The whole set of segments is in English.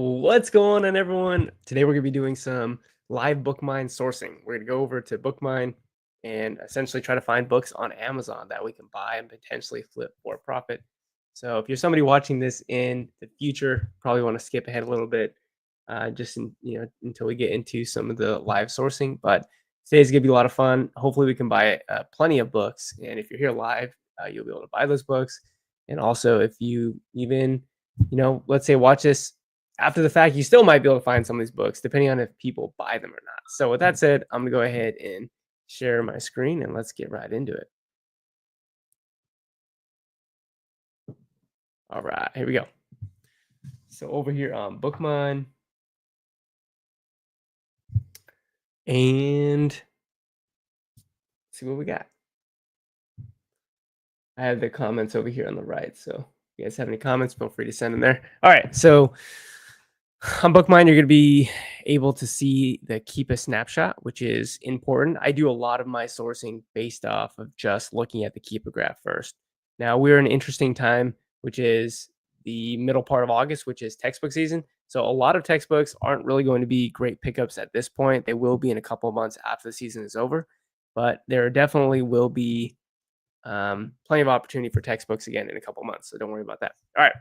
What's going on, everyone? Today we're going to be doing some live BookMine sourcing. We're going to go over to BookMine and essentially try to find books on Amazon that we can buy and potentially flip for a profit. So if you're somebody watching this in the future, probably want to skip ahead a little bit, until we get into some of the live sourcing. But today's going to be a lot of fun. Hopefully, we can buy plenty of books, and if you're here live, you'll be able to buy those books. And also, if you even let's say watch this after the fact, you still might be able to find some of these books depending on if people buy them or not. So with that said, I'm gonna go ahead and share my screen and let's get right into it. All right, here we go. So over here on BookMine, and see what we got. I have the comments over here on the right. So if you guys have any comments, feel free to send them there. All right, so on BookMine, you're going to be able to see the keep a snapshot, which is important. I do a lot of my sourcing based off of just looking at the keep a graph first. Now, we're in an interesting time, which is the middle part of August, which is textbook season. So a lot of textbooks aren't really going to be great pickups at this point. They will be in a couple of months after the season is over, but there definitely will be plenty of opportunity for textbooks again in a couple of months. So don't worry about that. All right.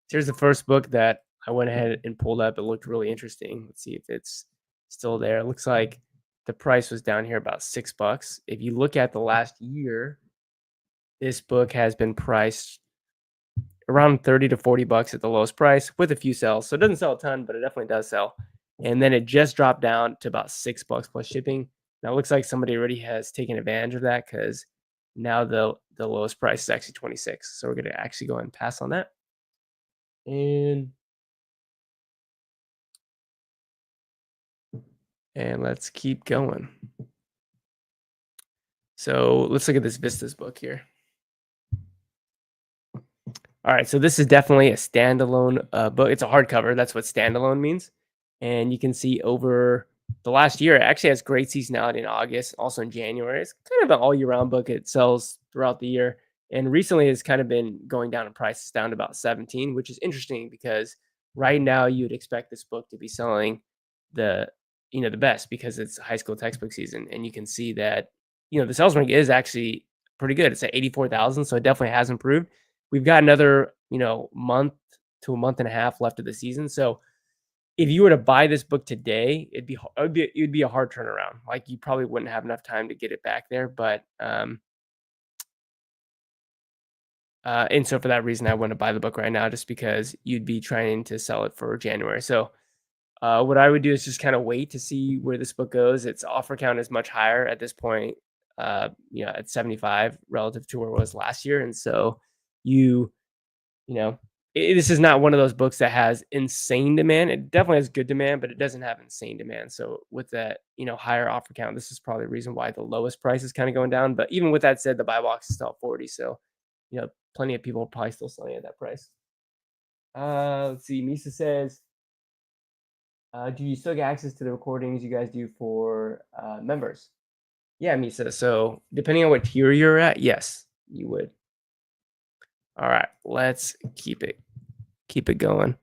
Here's the first book that I went ahead and pulled up. It looked really interesting. Let's see if it's still there. It looks like the price was down here about $6. If you look at the last year, this book has been priced around 30 to 40 bucks at the lowest price with a few sales. So it doesn't sell a ton, but it definitely does sell. And then it just dropped down to about $6 plus shipping. Now it looks like somebody already has taken advantage of that because now the lowest price is actually 26. So we're going to actually go ahead and pass on that. And let's keep going. So let's look at this Vistas book here. All right, so this is definitely a standalone book. It's a hardcover. That's what standalone means. And you can see over the last year, it actually has great seasonality in August, also in January. It's kind of an all year round book. It sells throughout the year. And recently it's kind of been going down in price. It's down to about 17, which is interesting because right now you'd expect this book to be selling the the best because it's high school textbook season. And you can see that, the sales rank is actually pretty good. It's at 84,000. So it definitely has improved. We've got another, month to a month and a half left of the season. So if you were to buy this book today, it'd be a hard turnaround. Like you probably wouldn't have enough time to get it back there. But and so for that reason, I wouldn't buy the book right now, just because you'd be trying to sell it for January. So what I would do is just kind of wait to see where this book goes. Its offer count is much higher at this point, at 75 relative to where it was last year. And so you know, this is not one of those books that has insane demand. It definitely has good demand, but it doesn't have insane demand. So with that, higher offer count, this is probably the reason why the lowest price is kind of going down. But even with that said, the buy box is still at 40. So, plenty of people are probably still selling at that price. Let's see. Misa says, do you still get access to the recordings you guys do for members? Yeah, Misa. So depending on what tier you're at, yes, you would. All right, let's keep it going.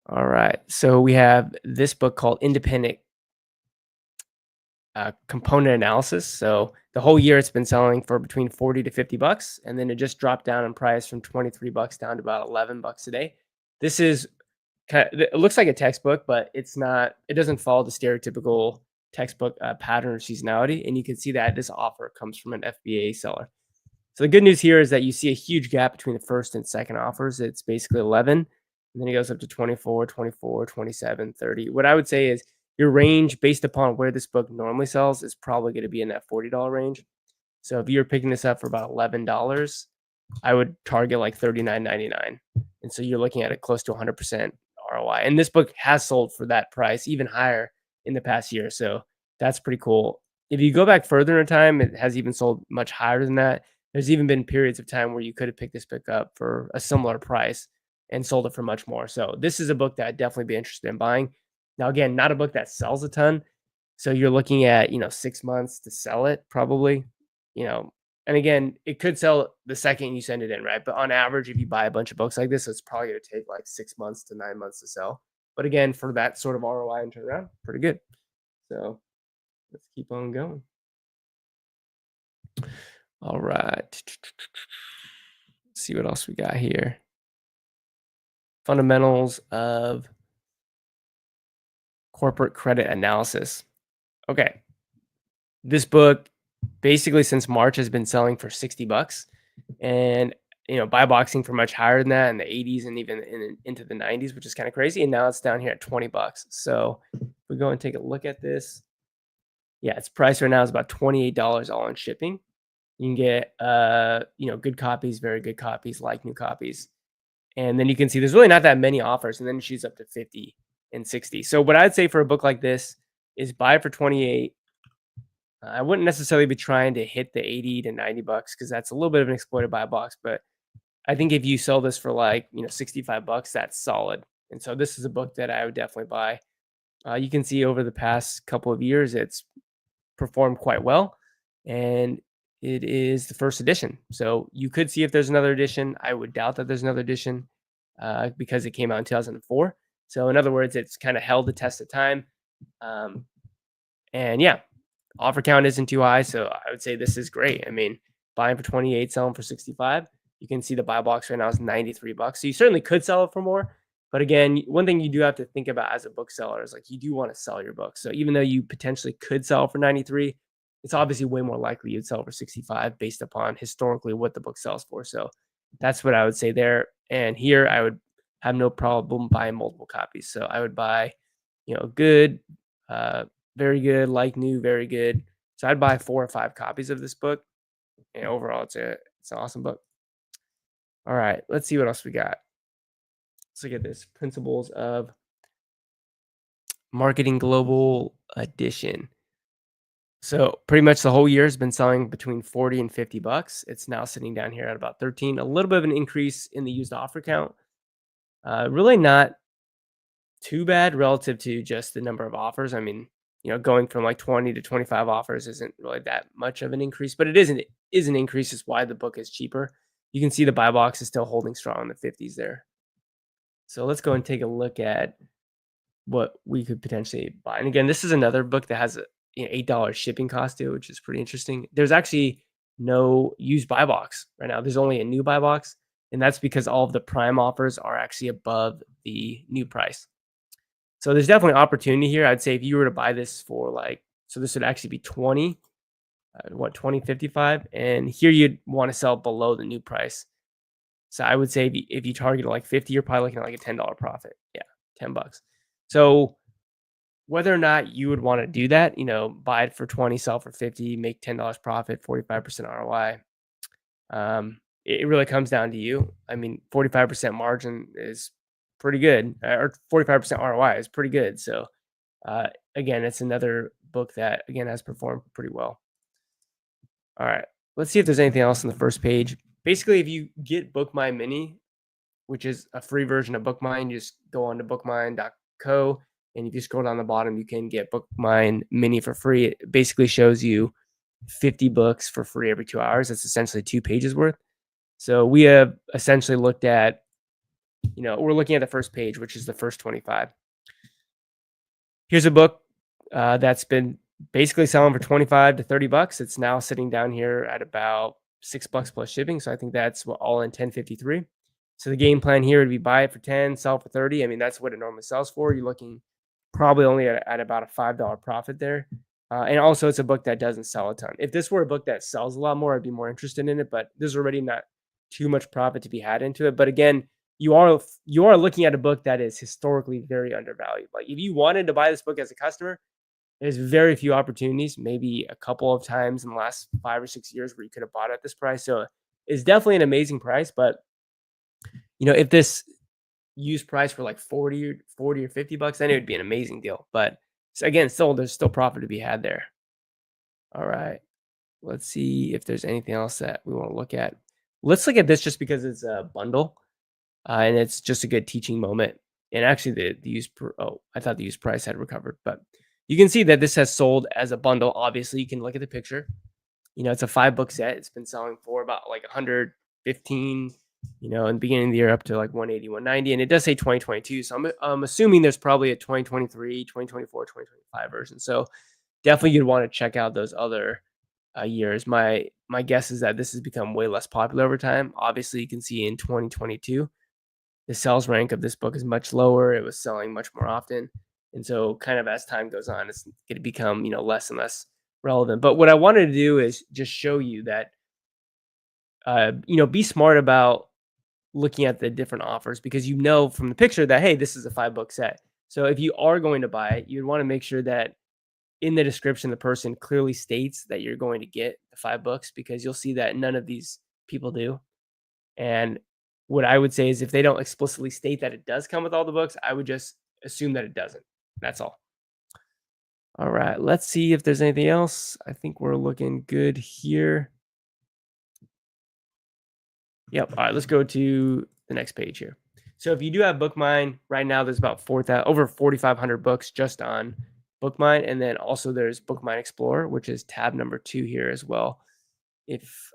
All right, so we have this book called Independent Component Analysis. So the whole year it's been selling for between 40 to 50 bucks, and then it just dropped down in price from 23 bucks down to about 11 bucks a day. This is it looks like a textbook, but it's not. It doesn't follow the stereotypical textbook pattern or seasonality, and you can see that this offer comes from an FBA seller. So the good news here is that you see a huge gap between the first and second offers. It's basically 11, and then it goes up to 24, 24, 27, 30. What I would say is your range based upon where this book normally sells is probably going to be in that $40 range. So if you're picking this up for about $11, I would target like $39.99. And so you're looking at a close to 100% ROI. And this book has sold for that price, even higher in the past year. So that's pretty cool. If you go back further in time, it has even sold much higher than that. There's even been periods of time where you could have picked this book up for a similar price and sold it for much more. So this is a book that I'd definitely be interested in buying. Now, again, not a book that sells a ton. So you're looking at, 6 months to sell it probably, and again, it could sell the second you send it in, right? But on average, if you buy a bunch of books like this, it's probably going to take like 6 months to 9 months to sell. But again, for that sort of ROI and turnaround, pretty good. So let's keep on going. All right. Let's see what else we got here. Fundamentals of corporate credit analysis. Okay. This book basically since March has been selling for 60 bucks and buy boxing for much higher than that in the 80s and even into the 90s, which is kind of crazy. And now it's down here at 20 bucks. So if we go and take a look at this, yeah, its price right now is about $28 all in shipping. You can get good copies, very good copies, like new copies. And then you can see there's really not that many offers, and then it shoots up to 50 and 60. So what I'd say for a book like this is buy it for 28. I wouldn't necessarily be trying to hit the 80 to 90 bucks because that's a little bit of an exploited buy box. But I think if you sell this for 65 bucks, that's solid. And so this is a book that I would definitely buy. You can see over the past couple of years, it's performed quite well. And it is the first edition. So you could see if there's another edition. I would doubt that there's another edition because it came out in 2004. So in other words, it's kind of held the test of time. And yeah, offer count isn't too high, so I would say this is great. I mean, buying for 28, selling for 65. You can see the buy box right now is 93 bucks. So you certainly could sell it for more. But again, one thing you do have to think about as a bookseller is you do want to sell your book. So even though you potentially could sell for 93, it's obviously way more likely you'd sell for 65 based upon historically what the book sells for. So that's what I would say there. And here I would have no problem buying multiple copies. So I would buy, good, very good, like new, very good. So I'd buy 4 or 5 copies of this book. And overall, it's an awesome book. All right, let's see what else we got. Let's look at this. Principles of Marketing Global Edition. So pretty much the whole year has been selling between 40 and 50 bucks. It's now sitting down here at about 13. A little bit of an increase in the used offer count. Really not too bad relative to just the number of offers. I mean, going from 20 to 25 offers isn't really that much of an increase, but it is an increase. Is why the book is cheaper. You can see the buy box is still holding strong in the 50s there. So let's go and take a look at what we could potentially buy. And again, this is another book that has a $8 shipping cost to it, which is pretty interesting. There's actually no used buy box right now. There's only a new buy box, and that's because all of the prime offers are actually above the new price. So there's definitely opportunity here. I'd say if you were to buy this for so this would actually be 20, 20.55, and here you'd want to sell below the new price. So I would say if you target 50, you're probably looking at a $10 profit. Yeah, 10 bucks. So whether or not you would want to do that, buy it for 20, sell for 50, make $10 profit, 45% ROI. It really comes down to you. I mean, 45% margin is pretty good, or 45% ROI is pretty good. So again, it's another book that again has performed pretty well. All right, let's see if there's anything else on the first page. Basically, if you get BookMine Mini, which is a free version of BookMine, you just go on to bookmine.co, and if you scroll down the bottom, you can get BookMine Mini for free. It basically shows you 50 books for free every 2 hours. That's essentially 2 pages worth. So we have essentially looked at, we're looking at the first page, which is the first 25. Here's a book that's been basically selling for 25 to 30 bucks. It's now sitting down here at about $6 plus shipping. So I think that's all in 1053. So the game plan here would be buy it for 10, sell for 30. I mean, that's what it normally sells for. You're looking probably only at about a $5 profit there. And also it's a book that doesn't sell a ton. If this were a book that sells a lot more, I'd be more interested in it, but there's already not too much profit to be had into it. But again, you are looking at a book that is historically very undervalued. If you wanted to buy this book as a customer, there's very few opportunities, maybe a couple of times in the last 5 or 6 years where you could have bought at this price. So it's definitely an amazing price. But if this used price for 40 or 50 bucks, then it would be an amazing deal. But again, there's still profit to be had there. All right. Let's see if there's anything else that we want to look at. Let's look at this just because it's a bundle. And it's just a good teaching moment. And actually, I thought the used price had recovered, but you can see that this has sold as a bundle. Obviously, you can look at the picture. It's a 5-book set. It's been selling for about 115 in the beginning of the year up to like 180, 190, and it does say 2022. So I'm assuming there's probably a 2023, 2024, 2025 version. So definitely you'd want to check out those other years. My guess is that this has become way less popular over time. Obviously, you can see in 2022, the sales rank of this book is much lower. It was selling much more often, and so kind of as time goes on, it's going to become less and less relevant. But what I wanted to do is just show you that be smart about looking at the different offers because from the picture that hey, this is a 5 book set. So if you are going to buy it, you'd want to make sure that in the description the person clearly states that you're going to get the 5 books because you'll see that none of these people do. And what I would say is if they don't explicitly state that it does come with all the books, I would just assume that it doesn't. That's all. All right, let's see if there's anything else. I think we're looking good here. Yep. All right, let's go to the next page here. So if you do have BookMine, right now there's about over 4,500 books just on BookMine, and then also there's BookMine Explorer, which is tab number 2 here as well. If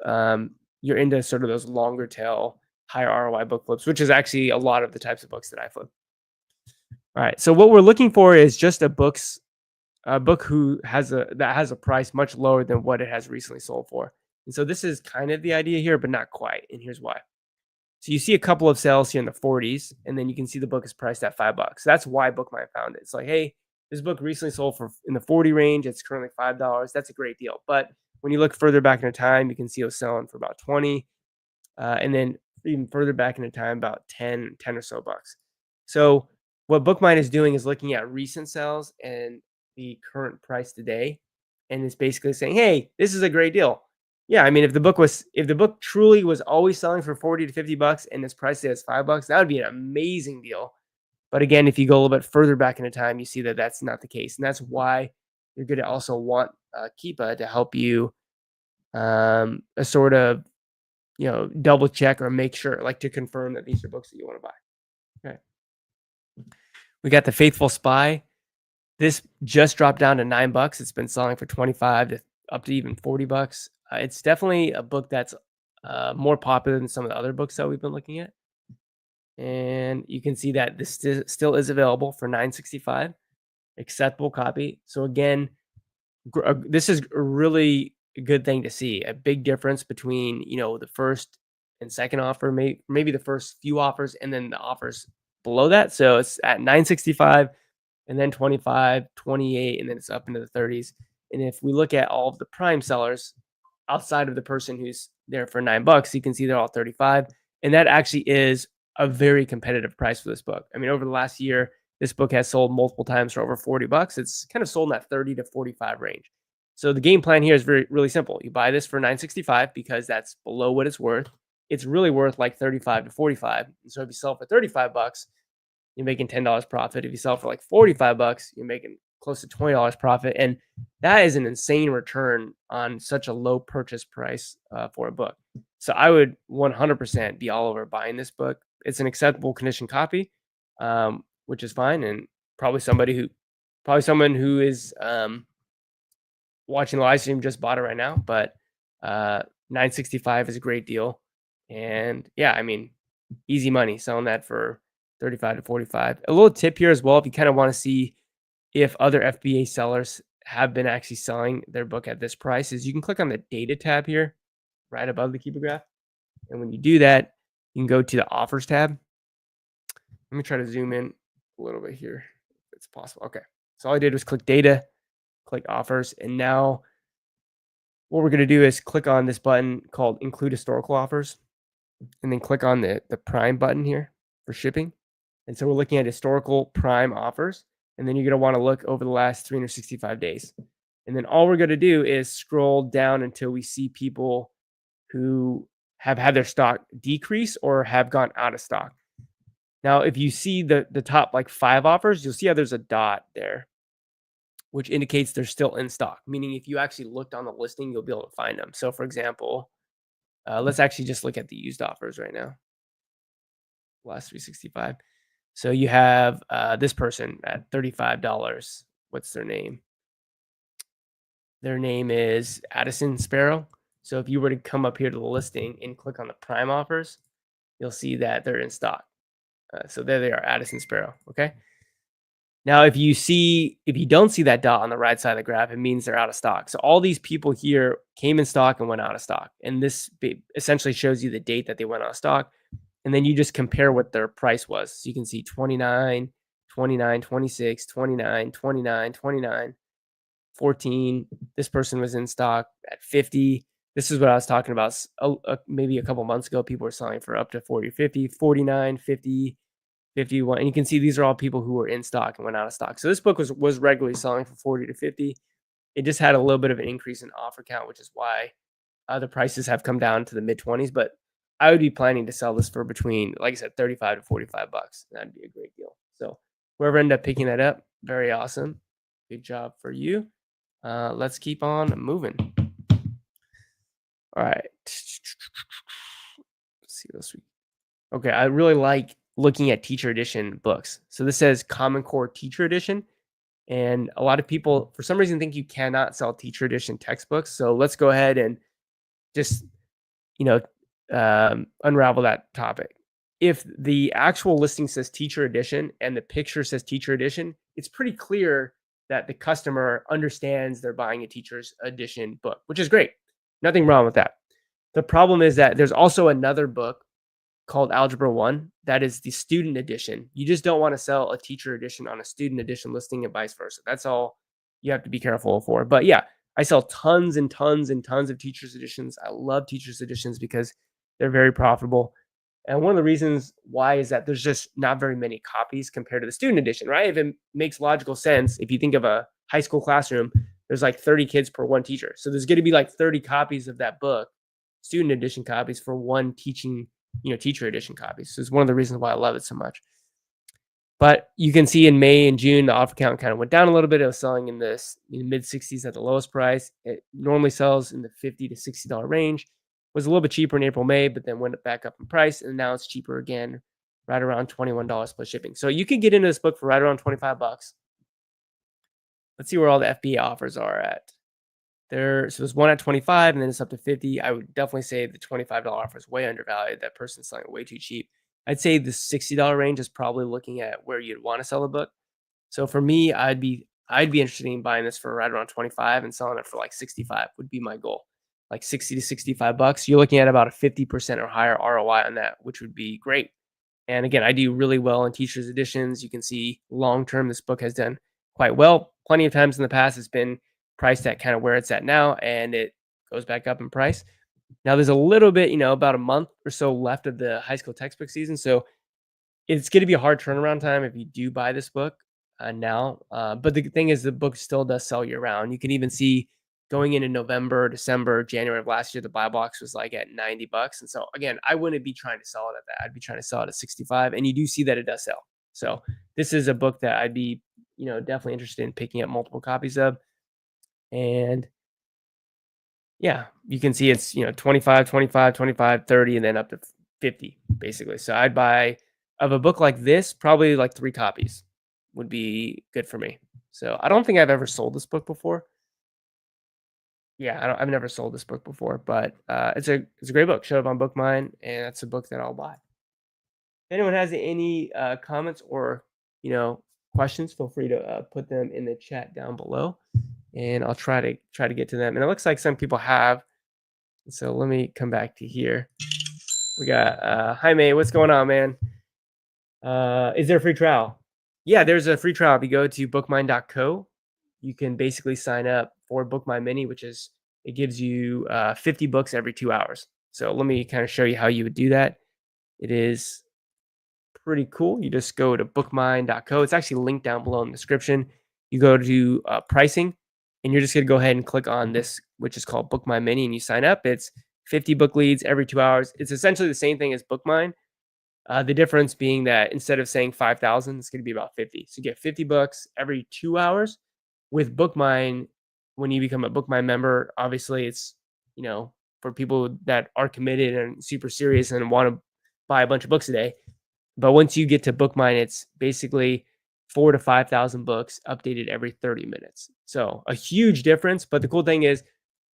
you're into sort of those longer tail, higher ROI book flips, which is actually a lot of the types of books that I flip. All right, so what we're looking for is just a book that has a price much lower than what it has recently sold for. And so this is kind of the idea here, but not quite. And here's why. So you see a couple of sales here in the 40s, and then you can see the book is priced at $5. That's why BookMine found it. It's like, hey, this book recently sold for in the 40 range. It's currently $5. That's a great deal. But when you look further back in time, you can see it was selling for about 20, and then even further back in time, about 10 or so bucks. So what BookMine is doing is looking at recent sales and the current price today, and it's basically saying, hey, this is a great deal. Yeah, I mean, if the book truly was always selling for 40 to 50 bucks and its price is $5, that would be an amazing deal. But again, if you go a little bit further back into time, you see that that's not the case, and that's why you're going to also want Keepa to help you a sort of double check or make sure, like to confirm that these are books that you want to buy. Okay, we got The Faithful Spy. This just dropped down to $9. It's been selling for 25 to up to even 40 bucks. It's definitely a book that's more popular than some of the other books that we've been looking at. And you can see that this still is available for $9.65, acceptable copy. So again, this is a really good thing to see. A big difference between the first and second offer, maybe the first few offers, and then the offers below that. So it's at $9.65. And then 25, 28, and then it's up into the 30s. And if we look at all of the prime sellers outside of the person who's there for $9, you can see they're all 35. And that actually is a very competitive price for this book. I mean, over the last year, this book has sold multiple times for over 40 bucks. It's kind of sold in that 30 to 45 range. So the game plan here is really simple. You buy this for $9.65 because that's below what it's worth. It's really worth like 35 to 45. And so if you sell for 35 bucks, you're making $10 profit. If you sell for like 45 bucks, you're making close to $20 profit. And that is an insane return on such a low purchase price for a book. So I would 100% be all over buying this book. It's an acceptable condition copy, which is fine. And probably someone who is watching the live stream just bought it right now, but $9.65 is a great deal. And yeah, I mean, easy money selling that for 35 to 45. A little tip here as well, if you kind of want to see if other FBA sellers have been actually selling their book at this price, is you can click on the data tab here right above the Keepa graph. And when you do that, you can go to the offers tab. Let me try to zoom in a little bit here if it's possible. Okay. So all I did was click data, click offers, and now what we're going to do is click on this button called include historical offers, and then click on the prime button here for shipping. And so we're looking at historical prime offers, and then you're going to want to look over the last 365 days. And then all we're going to do is scroll down until we see people who have had their stock decrease or have gone out of stock. Now, if you see the top like 5 offers, you'll see how there's a dot there, which indicates they're still in stock, meaning if you actually looked on the listing, you'll be able to find them. So for example, let's actually just look at the used offers right now. Last 365. So you have this person at $35. What's their name? Their name is Addison Sparrow. So if you were to come up here to the listing and click on the prime offers, you'll see that they're in stock. So there they are, Addison Sparrow. Okay. Now, if you don't see that dot on the right side of the graph, it means they're out of stock. So all these people here came in stock and went out of stock. And this essentially shows you the date that they went out of stock. And then you just compare what their price was. So you can see 29, 29, 26, 29, 29, 29, 14. This person was in stock at 50. This is what I was talking about maybe a couple months ago. People were selling for up to 40 or 50, 49, 50, 51. And you can see these are all people who were in stock and went out of stock. So this book was regularly selling for 40 to 50. It just had a little bit of an increase in offer count, which is why the prices have come down to the mid 20s. But I would be planning to sell this for between, like I said, 35 to 45 bucks. That'd be a great deal. So whoever ended up picking that up, very awesome. Good job for you. Let's keep on moving. All right. Let's see this week. Okay, I really like looking at teacher edition books. So this says Common Core Teacher Edition. And a lot of people, for some reason, think you cannot sell teacher edition textbooks. So let's go ahead and just, you know, unravel that topic. If the actual listing says teacher edition and the picture says teacher edition, it's pretty clear that the customer understands they're buying a teacher's edition book, which is great. Nothing wrong with that. The problem is that there's also another book called Algebra 1 that is the student edition. You just don't want to sell a teacher edition on a student edition listing and vice versa. That's all you have to be careful for. But yeah, I sell tons and tons and tons of teachers editions. I love teachers editions because they're very profitable. And one of the reasons why is that there's just not very many copies compared to the student edition, right? If it makes logical sense, if you think of a high school classroom, there's like 30 kids per one teacher. So there's going to be like 30 copies of that book, student edition copies for one teacher edition copies. So it's one of the reasons why I love it so much. But you can see in May and June, the offer count kind of went down a little bit. It was selling in the mid 60s at the lowest price. It normally sells in the $50 to $60 range. It was a little bit cheaper in April, May, but then went back up in price. And now it's cheaper again, right around $21 plus shipping. So you can get into this book for right around 25 bucks. Let's see where all the FBA offers are at. So there's one at 25 and then it's up to 50. I would definitely say the $25 offer is way undervalued. That person's selling it way too cheap. I'd say the $60 range is probably looking at where you'd want to sell a book. So for me, I'd be interested in buying this for right around 25 and selling it for like 65 would be my goal. Like 60 to 65 bucks. You're looking at about a 50% or higher ROI on that, which would be great. And again, I do really well in teachers editions. You can see long term, this book has done quite well. Plenty of times in the past, it's been priced at kind of where it's at now, and it goes back up in price. Now there's a little bit, about a month or so left of the high school textbook season. So it's going to be a hard turnaround time if you do buy this book now. But the thing is, the book still does sell year round. You can even see going into November, December, January of last year, the buy box was like at 90 bucks. And so again, I wouldn't be trying to sell it at that. I'd be trying to sell it at 65. And you do see that it does sell. So this is a book that I'd be, definitely interested in picking up multiple copies of. And yeah, you can see it's, 25, 25, 25, 30, and then up to 50, basically. So I'd buy of a book like this, probably like 3 copies would be good for me. So I don't think I've ever sold this book before. Yeah, I've never sold this book before, but it's a great book. Showed up on BookMine, and that's a book that I'll buy. If anyone has any comments or questions, feel free to put them in the chat down below, and I'll try to get to them. And it looks like some people have. So let me come back to here. We got Jaime. What's going on, man? Is there a free trial? Yeah, there's a free trial. If you go to bookmine.co, you can basically sign up for BookMine Mini, which is it gives you 50 books every 2 hours. So let me kind of show you how you would do that. It is pretty cool. You just go to bookmine.co. It's actually linked down below in the description. You go to pricing, and you're just going to go ahead and click on this, which is called BookMine Mini, and you sign up. It's 50 book leads every 2 hours. It's essentially the same thing as BookMine. The difference being that instead of saying 5,000, it's going to be about 50. So you get 50 books every 2 hours. With BookMine, when you become a BookMine member, obviously it's, for people that are committed and super serious and want to buy a bunch of books a day. But once you get to BookMine, it's basically 4,000 to 5,000 books updated every 30 minutes. So a huge difference. But the cool thing is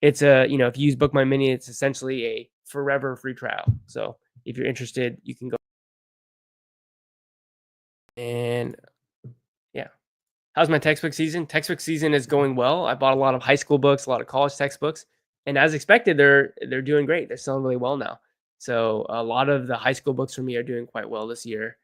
it's if you use BookMine Mini, it's essentially a forever free trial. So if you're interested, you can go. And yeah. How's my textbook season? Textbook season is going well. I bought a lot of high school books, a lot of college textbooks, and as expected, they're doing great. They're selling really well now. So a lot of the high school books for me are doing quite well this year.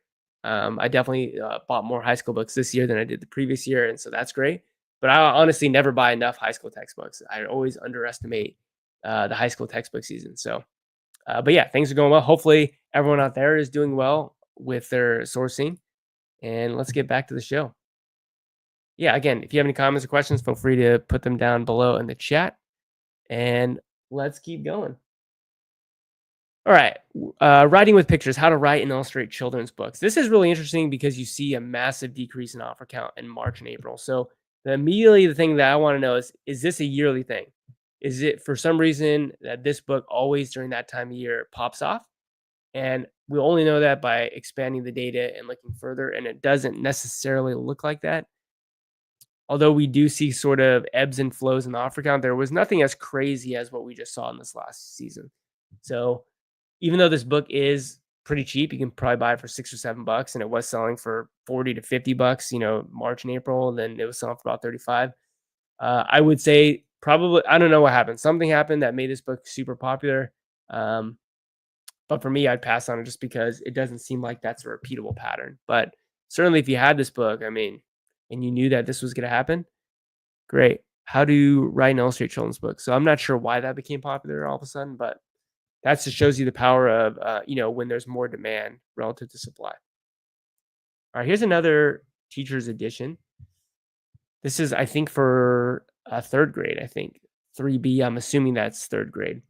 I definitely bought more high school books this year than I did the previous year, and so that's great. But I honestly never buy enough high school textbooks. I always underestimate the high school textbook season. So, but yeah, things are going well. Hopefully, everyone out there is doing well with their sourcing. And let's get back to the show. Yeah, again, if you have any comments or questions, feel free to put them down below in the chat, and let's keep going. All right, writing with pictures, how to write and illustrate children's books. This is really interesting because you see a massive decrease in offer count in March and April. So immediately the thing that I want to know is this a yearly thing? Is it for some reason that this book always during that time of year pops off? And we only know that by expanding the data and looking further, and it doesn't necessarily look like that. Although we do see sort of ebbs and flows in the offer count, there was nothing as crazy as what we just saw in this last season. So even though this book is pretty cheap, you can probably buy it for $6 or $7, and it was selling for 40 to $50, March and April, and then it was selling for about 35. I would say probably, I don't know what happened. Something happened that made this book super popular. But for me, I'd pass on it just because it doesn't seem like that's a repeatable pattern. But certainly if you had this book, I mean, and you knew that this was going to happen, great. How to write and illustrate children's books. So I'm not sure why that became popular all of a sudden, but that just shows you the power of, when there's more demand relative to supply. All right, here's another teacher's edition. This is, I think, for third grade, I think. 3B, I'm assuming that's third grade.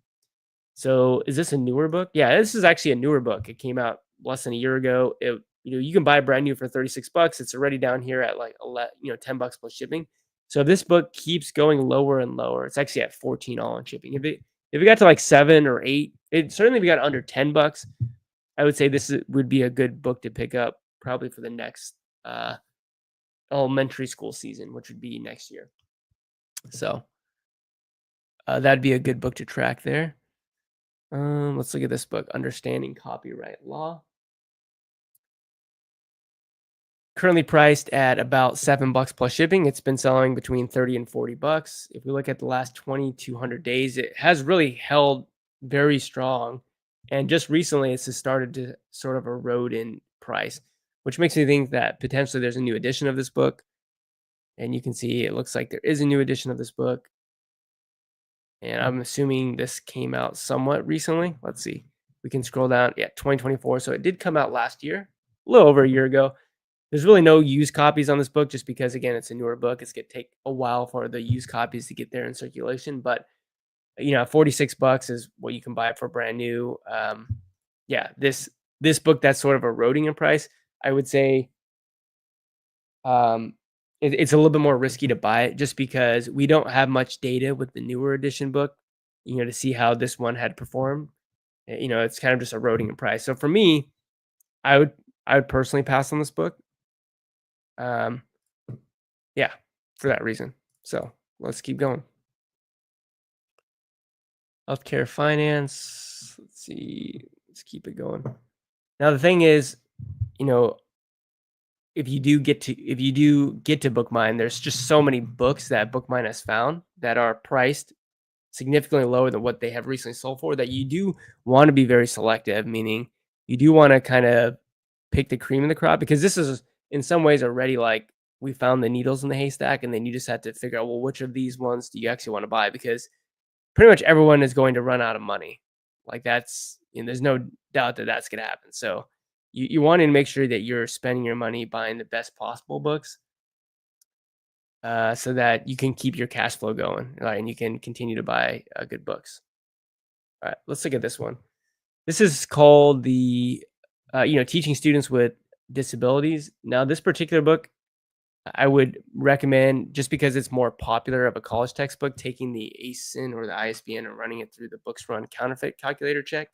So is this a newer book? Yeah, this is actually a newer book. It came out less than a year ago. You can buy it brand new for $36. It's already down here at like $10 plus shipping. So if this book keeps going lower and lower, it's actually at 14 all in shipping. If it got to like 7 or 8, certainly if we got under $10, I would say would be a good book to pick up probably for the next elementary school season, which would be next year. So that'd be a good book to track there. Let's look at this book, Understanding Copyright Law. Currently priced at about $7 plus shipping. It's been selling between 30 and $40. If we look at the last 2,200 days, it has really held very strong. And just recently, it's just started to sort of erode in price, which makes me think that potentially there's a new edition of this book. And you can see it looks like there is a new edition of this book. And I'm assuming this came out somewhat recently. Let's see. We can scroll down. Yeah, 2024. So it did come out last year, a little over a year ago. There's really no used copies on this book just because, again, it's a newer book. It's going to take a while for the used copies to get there in circulation. But, $46 is what you can buy it for brand new. This book that's sort of eroding in price, I would say it's a little bit more risky to buy it just because we don't have much data with the newer edition book, to see how this one had performed. It's kind of just eroding in price. So for me, I would personally pass on this book. Yeah, for that reason. So let's keep going. Healthcare finance. Let's see. Let's keep it going. Now the thing is, if you do get to BookMine, there's just so many books that BookMine has found that are priced significantly lower than what they have recently sold for, that you do want to be very selective, meaning you do want to kind of pick the cream of the crop, because this is in some ways already like we found the needles in the haystack, and then you just have to figure out, well, which of these ones do you actually want to buy, because pretty much everyone is going to run out of money. Like there's no doubt that that's going to happen. So you want to make sure that you're spending your money buying the best possible books, so that you can keep your cash flow going, right? And you can continue to buy good books. All right, let's look at this one. This is called the, Teaching Students with Disabilities. Now, this particular book, I would recommend just because it's more popular of a college textbook, taking the ASIN or the ISBN and running it through the Books Run counterfeit calculator check,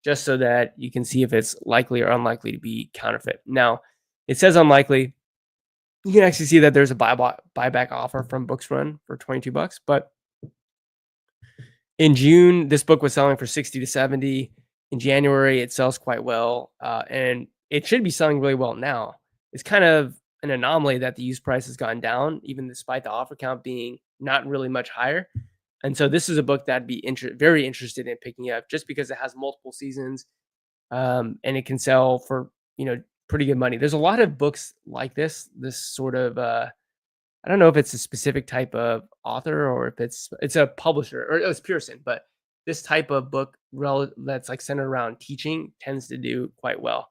just so that you can see if it's likely or unlikely to be counterfeit. Now, it says unlikely. You can actually see that there's a buyback offer from Books Run for $22, but in June, this book was selling for 60 to 70. In January, it sells quite well, and it should be selling really well now. It's kind of an anomaly that the used price has gone down, even despite the offer count being not really much higher. And so this is a book that I'd be very interested in picking up just because it has multiple seasons, and it can sell for, pretty good money. There's a lot of books like this sort of, I don't know if it's a specific type of author or if it's a publisher or it's Pearson, but this type of book that's like centered around teaching tends to do quite well.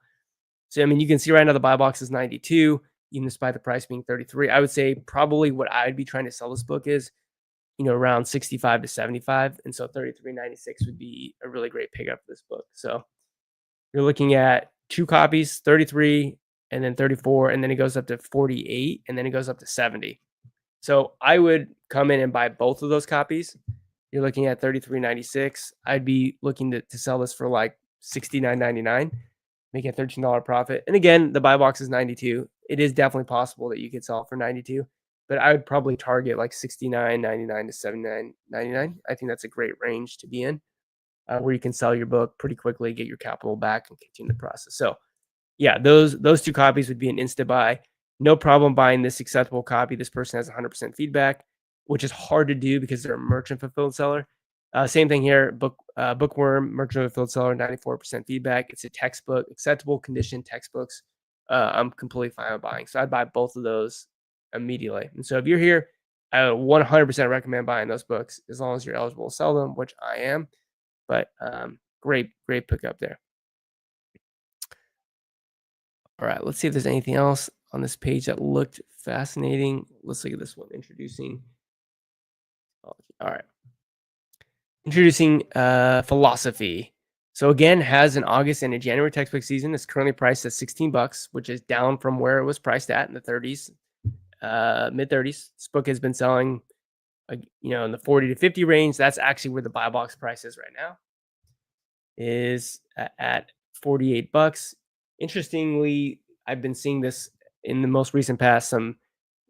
So I mean, you can see right now the buy box is 92, even despite the price being 33. I would say probably what I'd be trying to sell this book is, around 65 to 75, and so 33.96 would be a really great pickup for this book. So you're looking at two copies, 33 and then 34, and then it goes up to 48, and then it goes up to 70. So I would come in and buy both of those copies. You're looking at 33.96. I'd be looking to sell this for like 69.99, making a $13 profit. And again, the buy box is 92. It is definitely possible that you could sell for 92, but I would probably target like 69.99 to 79.99. I think that's a great range to be in, where you can sell your book pretty quickly, get your capital back, and continue the process. So yeah, those two copies would be an insta buy. No problem buying this acceptable copy. This person has 100% feedback, which is hard to do because they're a merchant fulfilled seller. Same thing here. Bookworm, merchant fulfilled seller, 94% feedback. It's a textbook, acceptable condition textbooks. I'm completely fine with buying. So I'd buy both of those immediately. And so if you're here, I would 100% recommend buying those books as long as you're eligible to sell them, which I am. But great pickup there. All right, let's see if there's anything else on this page that looked fascinating. Let's look at this one, introducing. All right. Introducing philosophy. So again, has an August and a January textbook season. It's currently priced at $16, which is down from where it was priced at in the 30s, mid 30s. This book has been selling, in the 40 to 50 range. That's actually where the buy box price is right now. Is at $48. Interestingly, I've been seeing this in the most recent past, some,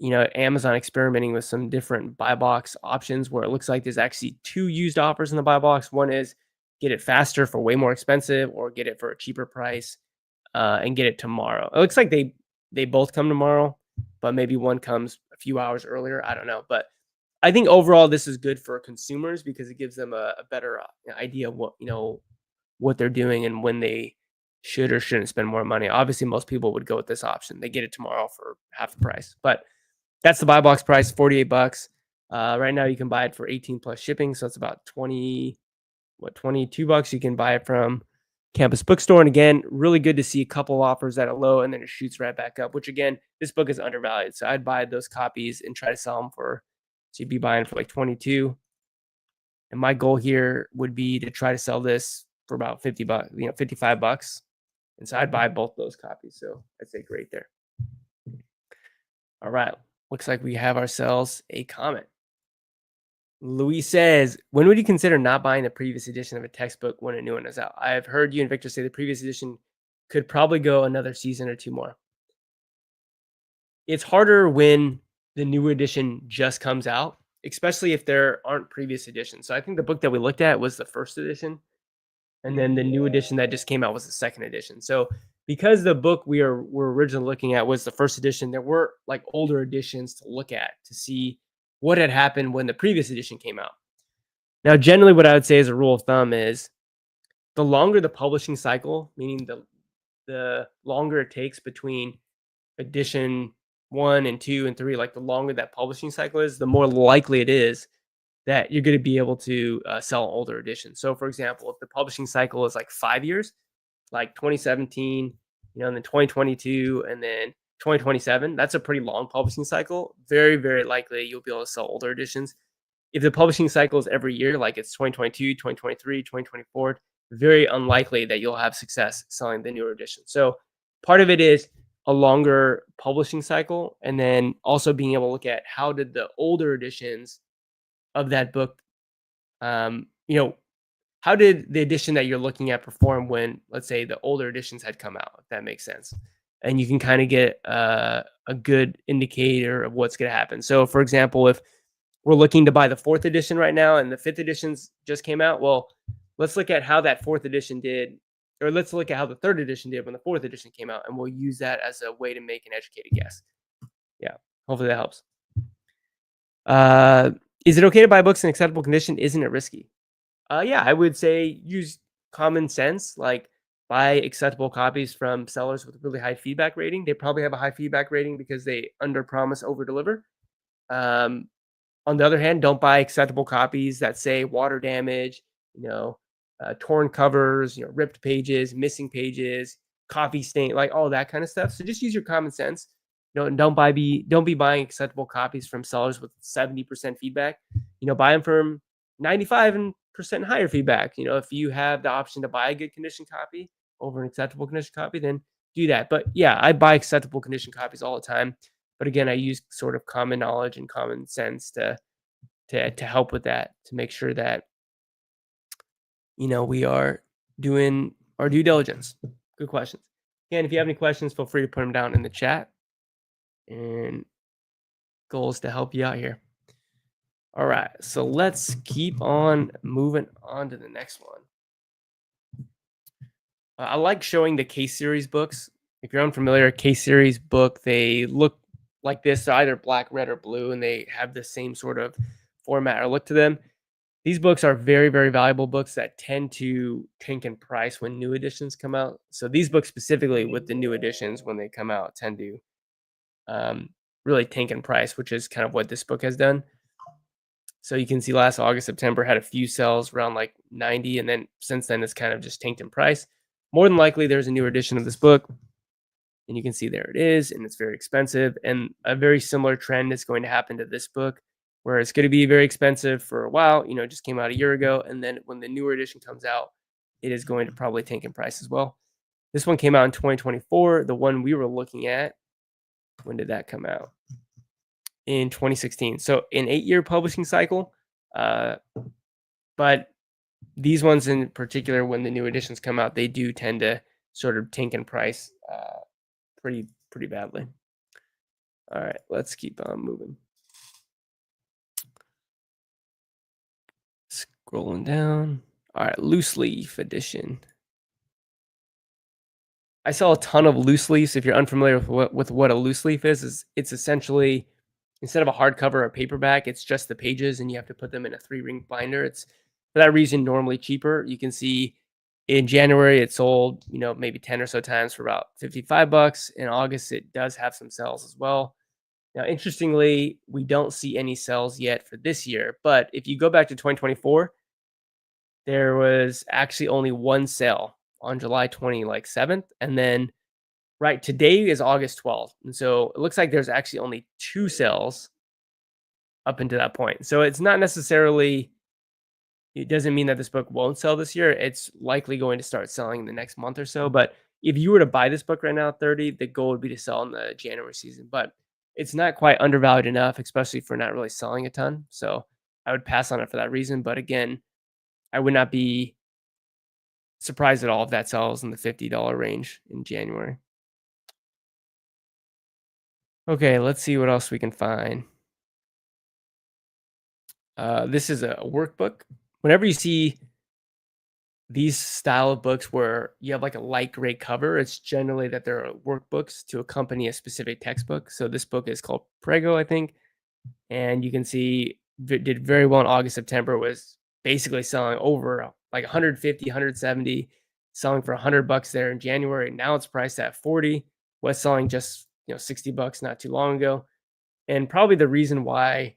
Amazon experimenting with some different buy box options where it looks like there's actually two used offers in the buy box. One is get it faster for way more expensive, or get it for a cheaper price, and get it tomorrow. It looks like they both come tomorrow, but maybe one comes a few hours earlier. I don't know, but I think overall this is good for consumers because it gives them a better idea of what they're doing and when they should or shouldn't spend more money. Obviously, most people would go with this option. They get it tomorrow for half the price, but that's the buy box price, $48. Right now you can buy it for 18 plus shipping. So it's about $22. You can buy it from Campus Bookstore. And again, really good to see a couple offers at a low and then it shoots right back up, which again, this book is undervalued. So I'd buy those copies and try to sell them so you'd be buying for like 22. And my goal here would be to try to sell this for about $50, $55. And so I'd buy both those copies. So I'd say great there. All right. Looks like we have ourselves a comment. Louis says, when would you consider not buying the previous edition of a textbook when a new one is out? I've heard you and Victor say the previous edition could probably go another season or two more. It's harder when the new edition just comes out, especially if there aren't previous editions. So I think the book that we looked at was the first edition, and then the new edition that just came out was the second edition. So because the book we're originally looking at was the first edition, there were like older editions to look at to see what had happened when the previous edition came out. Now, generally what I would say as a rule of thumb is the longer the publishing cycle, meaning the longer it takes between edition 1 and 2 and 3, like the longer that publishing cycle is, the more likely it is that you're going to be able to sell older editions. So for example, if the publishing cycle is like 5 years, like 2017, and then 2022, and then 2027, that's a pretty long publishing cycle. Very, very likely you'll be able to sell older editions. If the publishing cycle is every year, like it's 2022, 2023, 2024, very unlikely that you'll have success selling the newer edition. So part of it is a longer publishing cycle, and then also being able to look at how did the older editions of that book, how did the edition that you're looking at perform when, let's say, the older editions had come out, if that makes sense. And you can kind of get a good indicator of what's going to happen. So for example, if we're looking to buy the 4th edition right now and the 5th editions just came out, well, let's look at how that fourth edition did, or let's look at how the third edition did when the fourth edition came out, and we'll use that as a way to make an educated guess. Yeah, hopefully that helps. Uh, is it okay to buy books in acceptable condition? Isn't it risky? Yeah, I would say use common sense, like buy acceptable copies from sellers with really high feedback rating. They probably have a high feedback rating because they under promise, over deliver. Um, on the other hand, don't buy acceptable copies that say water damage, torn covers, ripped pages, missing pages, coffee stain, like all that kind of stuff. So just use your common sense. And don't be buying acceptable copies from sellers with 70% feedback. Buy them from 95% higher feedback. If you have the option to buy a good condition copy over an acceptable condition copy, then do that. But yeah, I buy acceptable condition copies all the time. But again, I use sort of common knowledge and common sense to help with that, to make sure that we are doing our due diligence. Good questions. Again, if you have any questions, feel free to put them down in the chat. And goal is to help you out here. All right, so let's keep on moving on to the next one. I like showing the case series books. If you're unfamiliar, case series book, they look like this. They're either black, red, or blue, and they have the same sort of format or look to them. These books are very, very valuable books that tend to tank in price when new editions come out. So these books specifically with the new editions when they come out tend to really tank in price, which is kind of what this book has done. So you can see last August, September had a few sales around like 90, and then since then it's kind of just tanked in price. More than likely, there's a new edition of this book, and you can see there it is, and it's very expensive. And a very similar trend is going to happen to this book, where it's going to be very expensive for a while. It just came out a year ago, and then when the newer edition comes out, it is going to probably tank in price as well. This one came out in 2024. The one we were looking at, when did that come out? In 2016. So an 8-year publishing cycle. But these ones in particular, when the new editions come out, they do tend to sort of tank in price pretty badly. All right, let's keep on moving. Scrolling down. All right, loose leaf edition. I sell a ton of loose leaves. If you're unfamiliar with what a loose leaf is it's essentially, instead of a hardcover or paperback, it's just the pages, and you have to put them in a 3-ring binder. It's for that reason normally cheaper. You can see in January it sold, maybe 10 or so times for about $55. In August, it does have some sales as well. Now, interestingly, we don't see any sales yet for this year, but if you go back to 2024, there was actually only one sale on July 27th, and then right today is August 12th, and so it looks like there's actually only 2 sales up until that point. So it's not necessarily, it doesn't mean that this book won't sell this year. It's likely going to start selling in the next month or so. But if you were to buy this book right now at 30, the goal would be to sell in the January season. But it's not quite undervalued enough, especially for not really selling a ton. So I would pass on it for that reason. But again, I would not be surprised at all if that sells in the $50 range in January. Okay, let's see what else we can find. This is a workbook. Whenever you see these style of books where you have like a light gray cover, it's generally that there are workbooks to accompany a specific textbook. So this book is called Prego, I think. And you can see it did very well in August, September, was basically selling over like 150, 170, selling for $100 there in January. Now it's priced at 40, was selling just, $60 not too long ago. And probably the reason why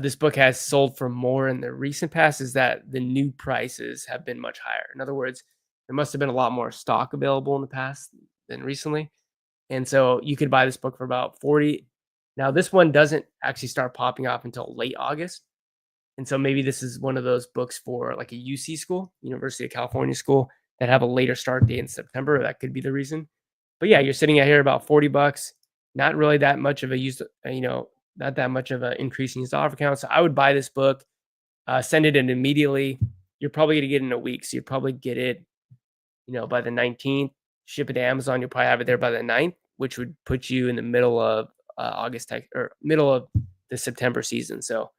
this book has sold for more in the recent past is that the new prices have been much higher. In other words, there must have been a lot more stock available in the past than recently. And so you could buy this book for about 40. Now this one doesn't actually start popping off until late August. And so maybe this is one of those books for like a UC school, University of California school, that have a later start date in September. That could be the reason. But yeah, you're sitting out here about $40. Not really that much of a used, not that much of an increase in used offer count. So I would buy this book, send it in immediately. You're probably going to get it in a week. So you'd probably get it, by the 19th, ship it to Amazon. You'll probably have it there by the 9th, which would put you in the middle of August or middle of the September season. So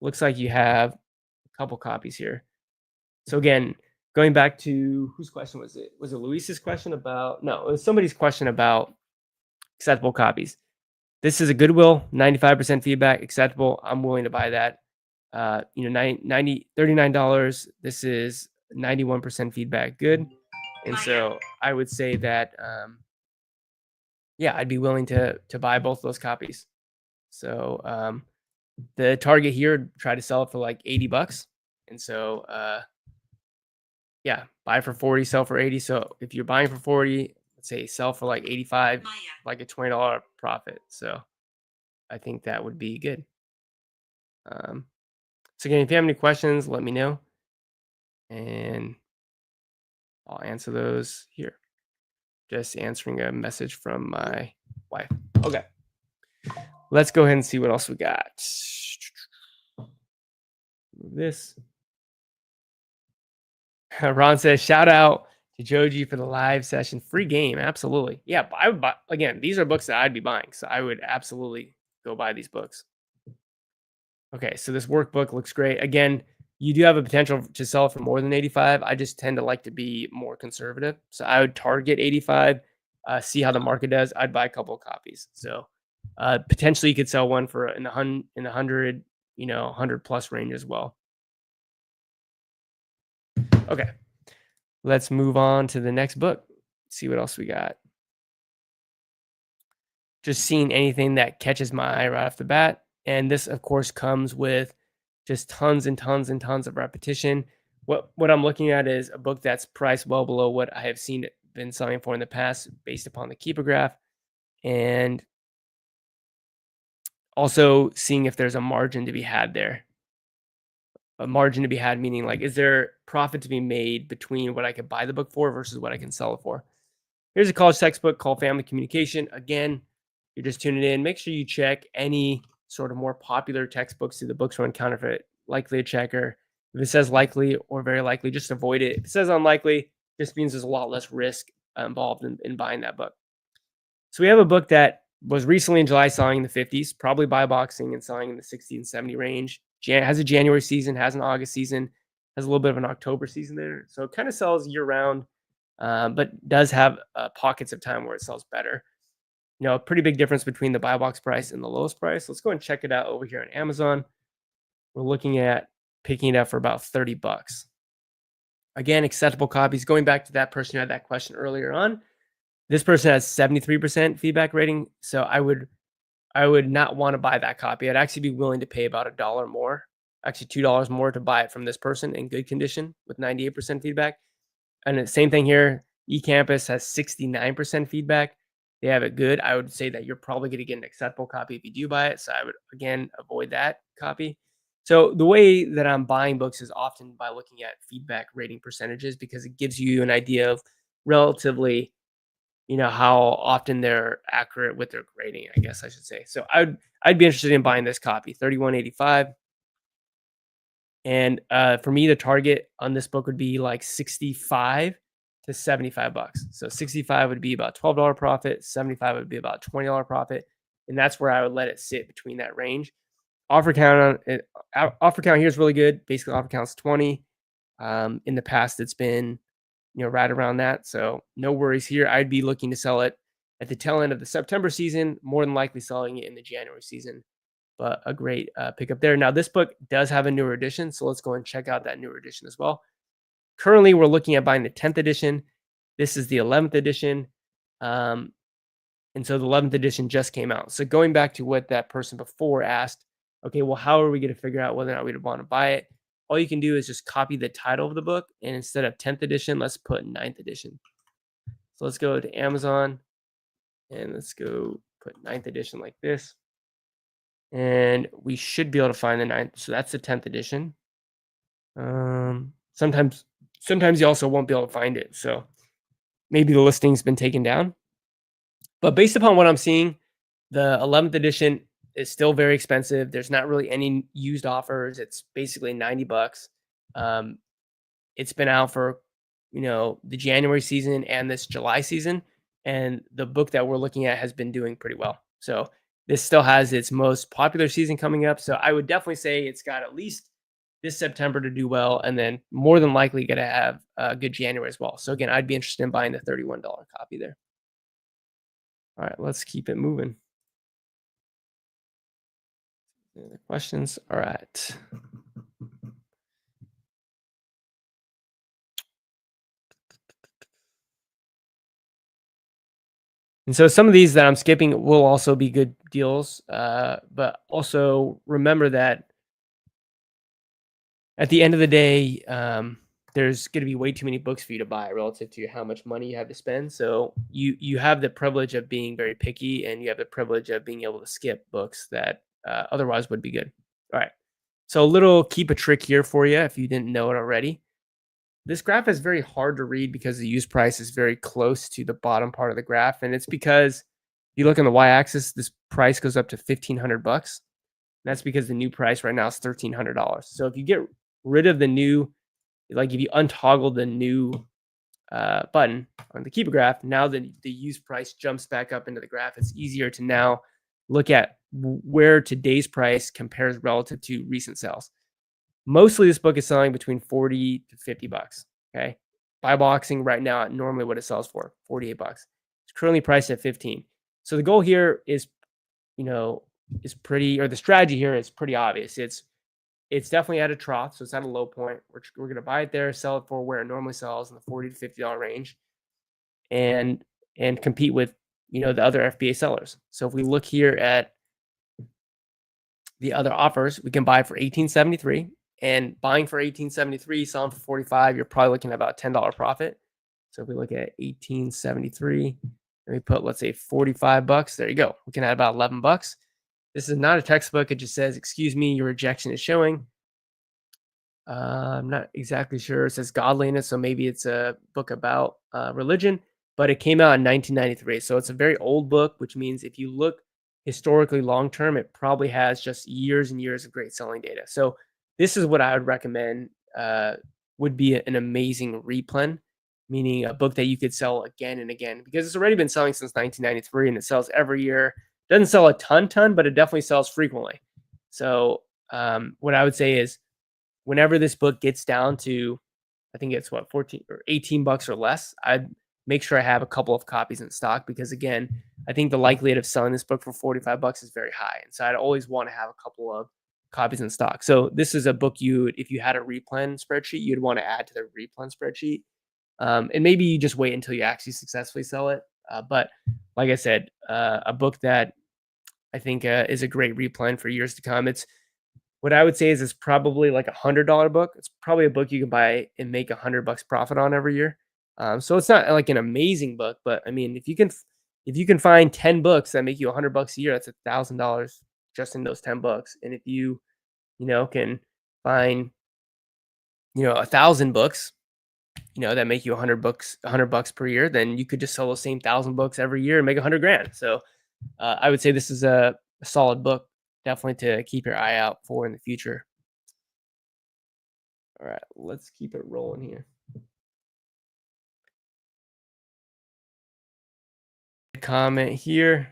looks like you have a couple copies here. So again, going back to whose question was it? Was it Luis's question about? No, it was somebody's question about acceptable copies. This is a Goodwill, 95% feedback, acceptable. I'm willing to buy that. $39. This is 91% feedback, good. And so I would say that, yeah, I'd be willing to buy both those copies. So the target here, try to sell it for like $80. And so, yeah, buy for 40, sell for 80. So if you're buying for 40, let's say sell for like 85, like a $20 profit. So I think that would be good. So again, if you have any questions, let me know, and I'll answer those here. Just answering a message from my wife. Okay, let's go ahead and see what else we got. Move this. Ron says, shout out to Joji for the live session. Free game, absolutely. Yeah, I would buy, again, these are books that I'd be buying, so I would absolutely go buy these books. Okay, so this workbook looks great. Again, you do have a potential to sell for more than 85. I just tend to like to be more conservative. So I would target 85, see how the market does. I'd buy a couple of copies. So potentially you could sell one for in the 100, 100 plus range as well. Okay, let's move on to the next book. See what else we got. Just seeing anything that catches my eye right off the bat. And this, of course, comes with just tons and tons and tons of repetition. What I'm looking at is a book that's priced well below what I have seen it been selling for in the past based upon the keeper graph. And also seeing if there's a margin to be had there. A margin to be had, meaning like, is there profit to be made between what I could buy the book for versus what I can sell it for? Here's a college textbook called Family Communication. Again, you're just tuning in. Make sure you check any sort of more popular textbooks through the Bookstore and Counterfeit likely checker. If it says likely or very likely, just avoid it. If it says unlikely, just means there's a lot less risk involved in buying that book. So we have a book that was recently in July selling in the 50s, probably buy boxing and selling in the 60 and 70 range. Has a January season, has an August season, has a little bit of an October season there. So it kind of sells year round, but does have pockets of time where it sells better. A pretty big difference between the buy box price and the lowest price. Let's go and check it out over here on Amazon. We're looking at picking it up for about $30. Again, acceptable copies. Going back to that person who had that question earlier on, this person has 73% feedback rating. So I would not want to buy that copy. I'd actually be willing to pay about $1 more, actually $2 more to buy it from this person in good condition with 98% feedback. And the same thing here. eCampus has 69% feedback. They have it good. I would say that you're probably going to get an acceptable copy if you do buy it. So I would, again, avoid that copy. So the way that I'm buying books is often by looking at feedback rating percentages, because it gives you an idea of relatively, how often they're accurate with their grading, I guess I should say. So I'd be interested in buying this copy, $31.85. And for me, the target on this book would be like 65 to $75. So 65 would be about $12 profit, 75 would be about $20 profit, and that's where I would let it sit between that range. Offer count here is really good. Basically, offer count's 20. In the past, it's been right around that, so no worries here. I'd be looking to sell it at the tail end of the September season, more than likely selling it in the January season. But a great pickup there. Now, this book does have a newer edition, so let's go and check out that newer edition as well. Currently, we're looking at buying the 10th edition. This is the 11th edition. And so the 11th edition just came out. So going back to what that person before asked, okay, well, how are we going to figure out whether or not we'd want to buy it? All you can do is just copy the title of the book, and instead of 10th edition, let's put 9th edition. So let's go to Amazon, and let's go put 9th edition like this. And we should be able to find the 9th. So that's the 10th edition. Sometimes you also won't be able to find it. So maybe the listing's been taken down. But based upon what I'm seeing, the 11th edition is still very expensive. There's not really any used offers. It's basically $90. It's been out for, the January season and this July season. And the book that we're looking at has been doing pretty well. So this still has its most popular season coming up. So I would definitely say it's got at least this September to do well, and then more than likely going to have a good January as well. So again, I'd be interested in buying the $31 copy there. All right, let's keep it moving. Any other questions? All right. And so some of these that I'm skipping will also be good deals, but also remember that at the end of the day, there's going to be way too many books for you to buy relative to how much money you have to spend. So you have the privilege of being very picky, and you have the privilege of being able to skip books that otherwise would be good. All right. So a little keep a trick here for you if you didn't know it already. This graph is very hard to read because the use price is very close to the bottom part of the graph, and it's because you look on the y-axis, this price goes up to $1,500. That's because the new price right now is $1,300. So if you get rid of the new, like if you untoggle the new button on the keep a graph, now the use price jumps back up into the graph. It's easier to now look at where today's price compares relative to recent sales. Mostly this book is selling between 40 to 50 bucks. Okay. Buy boxing right now at normally what it sells for, 48 bucks. It's currently priced at 15. So the goal here is, is pretty, or the strategy here is pretty obvious. It's definitely at a trough, so it's at a low point. We're going to buy it there, sell it for where it normally sells in the $40 to $50 range, and compete with the other FBA sellers. So if we look here at the other offers, we can buy for $18.73, and buying for $18.73, selling for $45, you're probably looking at about $10 profit. So if we look at $18.73, and we put, let's say, 45 bucks, there you go. We can add about 11 bucks. This is not a textbook. It just says, excuse me, your rejection is showing. I'm not exactly sure. It says godliness, so maybe it's a book about religion, but it came out in 1993. So it's a very old book, which means if you look historically long term, it probably has just years and years of great selling data. So this is what I would recommend would be an amazing replen, meaning a book that you could sell again and again, because it's already been selling since 1993 and it sells every year. Doesn't sell a ton, but it definitely sells frequently. So what I would say is whenever this book gets down to, I think it's 14 or 18 bucks or less, I'd make sure I have a couple of copies in stock, because again, I think the likelihood of selling this book for 45 bucks is very high. And so I'd always want to have a couple of copies in stock. So this is a book if you had a replen spreadsheet, you'd want to add to the replen spreadsheet. And maybe you just wait until you actually successfully sell it. But like I said, a book that I think is a great replen for years to come. It's what I would say is it's probably like $100 book. It's probably a book you can buy and make $100 profit on every year. So it's not like an amazing book, but I mean, if you can find 10 books that make you $100 a year, that's $1,000 just in those 10 books. And if you can find 1,000 books that make you $100 per year, then you could just sell those same 1,000 books every year and make 100 grand. So I would say this is a solid book, definitely to keep your eye out for in the future. All right, let's keep it rolling here. Comment here.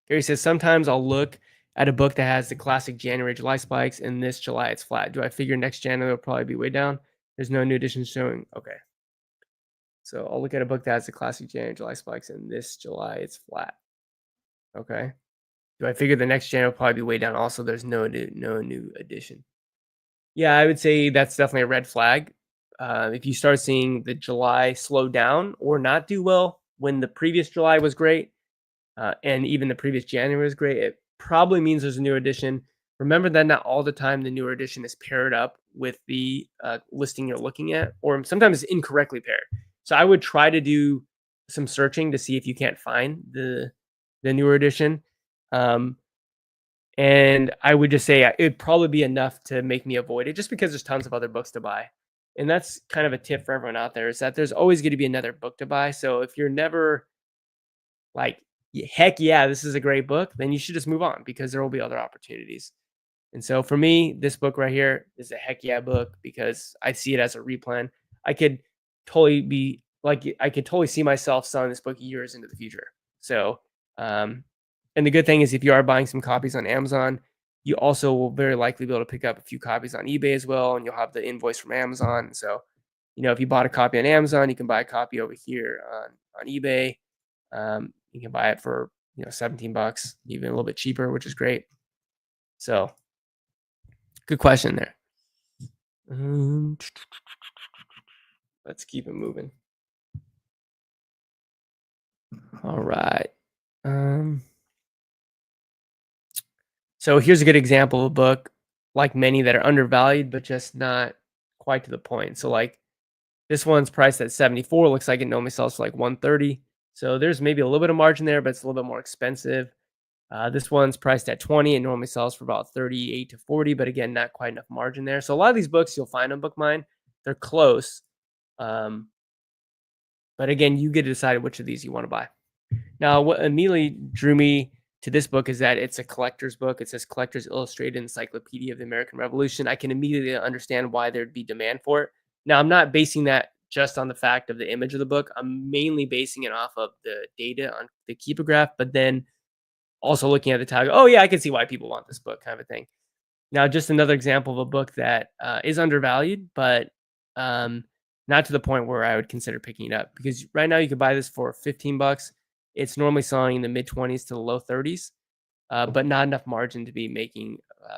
Gary says, sometimes I'll look at a book that has the classic January, July spikes, and this July it's flat. Do I figure next January will probably be way down? There's no new editions showing. Okay. So I'll look at a book that has the classic January, July spikes, and this July it's flat. Okay. Do I figure the next January will probably be way down? Also, there's no new edition. Yeah, I would say that's definitely a red flag. If you start seeing the July slow down or not do well when the previous July was great, and even the previous January was great, it probably means there's a new edition. Remember that not all the time the newer edition is paired up with the listing you're looking at, or sometimes it's incorrectly paired. So I would try to do some searching to see if you can't find the newer edition. And I would just say it'd probably be enough to make me avoid it, just because there's tons of other books to buy. And that's kind of a tip for everyone out there, is that there's always going to be another book to buy. So if you're never like, heck yeah, this is a great book, then you should just move on, because there will be other opportunities. And so for me, this book right here is a heck yeah book, because I see it as a replan. I could totally see myself selling this book years into the future. So, and the good thing is, if you are buying some copies on Amazon, you also will very likely be able to pick up a few copies on eBay as well, and you'll have the invoice from Amazon. So, if you bought a copy on Amazon, you can buy a copy over here on eBay. You can buy it for 17 bucks, even a little bit cheaper, which is great. So, good question there. Let's keep it moving. All right. So here's a good example of a book, like many that are undervalued, but just not quite to the point. So like this one's priced at 74. Looks like it normally sells for like 130. So there's maybe a little bit of margin there, but it's a little bit more expensive. This one's priced at 20 and normally sells for about 38 to 40, but again, not quite enough margin there. So a lot of these books you'll find on BookMine, they're close. But again, you get to decide which of these you want to buy. Now, what immediately drew me to this book is that it's a collector's book. It says Collector's Illustrated Encyclopedia of the American Revolution. I can immediately understand why there'd be demand for it. Now, I'm not basing that just on the fact of the image of the book. I'm mainly basing it off of the data on the keepograph, but then also looking at the title. Oh, yeah, I can see why people want this book, kind of a thing. Now, just another example of a book that is undervalued, but not to the point where I would consider picking it up, because right now you could buy this for 15 bucks. It's normally selling in the mid 20s to the low 30s, but not enough margin to be making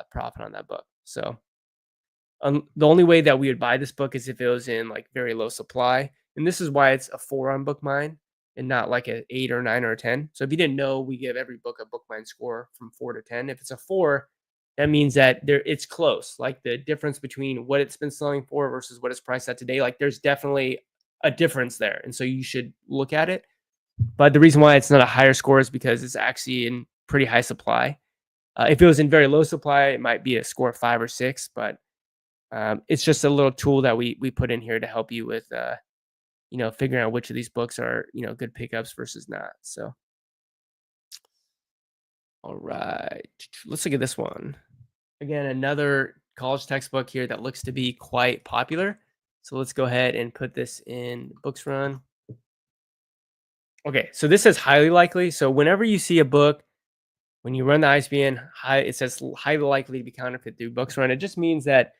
profit on that book. So the only way that we would buy this book is if it was in like very low supply, and this is why it's a 4 on BookMine and not like an 8 or 9 or a 10. So if you didn't know, we give every book a BookMine score from 4 to 10. If it's a 4, that means that it's close. Like the difference between what it's been selling for versus what it's priced at today, like there's definitely a difference there, and so you should look at it. But the reason why it's not a higher score is because it's actually in pretty high supply. If it was in very low supply, it might be a score of 5 or 6, but it's just a little tool that we put in here to help you with figuring out which of these books are good pickups versus not. So all right, let's look at this one. Again, another college textbook here that looks to be quite popular. So let's go ahead and put this in Books Run. Okay, so this says highly likely. So whenever you see a book, when you run the ISBN, it says highly likely to be counterfeit through Books Run. It just means that